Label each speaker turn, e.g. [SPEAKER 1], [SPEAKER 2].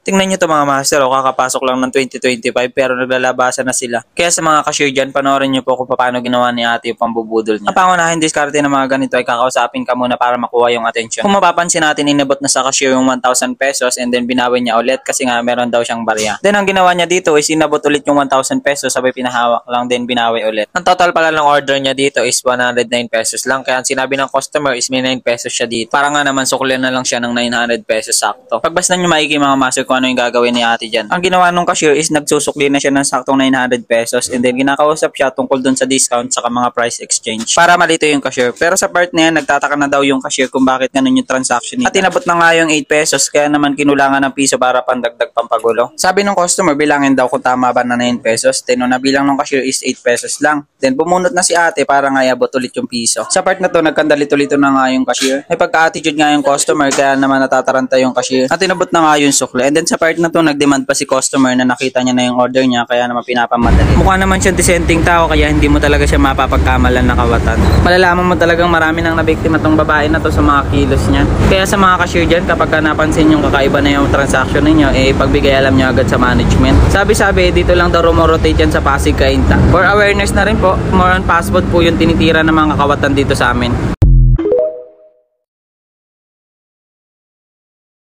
[SPEAKER 1] Tingnan nyo to mga master, kakapasok lang ng 2025 pero naglalabasan na sila. Kaya sa mga cashier dyan, panoorin nyo po kung paano ginawa ni ate yung pambubudol niya. Ang pangunahin diskarte ng mga ganito ay kakausapin ka muna para makuha yung atensyon. Kung mapapansin natin, inabot na sa cashier yung 1,000 pesos and then binawi niya ulit kasi nga meron daw siyang barya. Then ang ginawa niya dito is inabot ulit yung 1,000 pesos sabay pinahawak lang then binawi ulit. Ang total pala ng order niya dito is 109 pesos lang. Kaya ang sinabi ng customer is may 9 pesos siya dito. Para nga naman sukli na lang siya ng 900 pesos sakto. Pagbasdan nyo maigi mga master kung ano yung gagawin ni ate dyan. Ang ginawa nung cashier is nagsusukli na siya ng saktong 900 pesos and then ginakausap siya tungkol dun sa discount saka mga price exchange. Para malito yung cashier. Pero sa part na yan, nagtataka na daw yung cashier kung bakit ganun yung transaction niya. At inabot na nga yung 8 pesos kaya naman kinulangan ng piso para pandagdag pampagulo. Sabi ng customer, bilangin daw kung tama ba na 9 pesos. Then nung nabilang ng cashier is 8 pesos lang. Then bumunot na si ate para nga iabot ulit yung piso. Sa part na to, nagkandalito-lito na nga yung cashier. May pagka-attitude nga yung customer kaya naman natataranta yung cashier. At inabot na nga yung sukle. And then sa part na to, nagdemand pa si customer na nakita niya na yung order niya kaya naman pinapamadali. Mukha naman siyang disenteng tao kaya hindi mo talaga siya mapapagkamalan na kawatan. Malalaman mo talagang marami nang nabiktima tong babae na to sa mga kilos niya. Kaya sa mga cashier dyan, kapag napansin yung kakaiba na yung transaction ninyo, pagbigay alam nyo agad sa management. Sabi-sabi, dito lang daw rumorotate yan sa Pasig Cainta. For awareness na rin po, more on fast food po yung tinitira ng mga kawatan dito sa amin.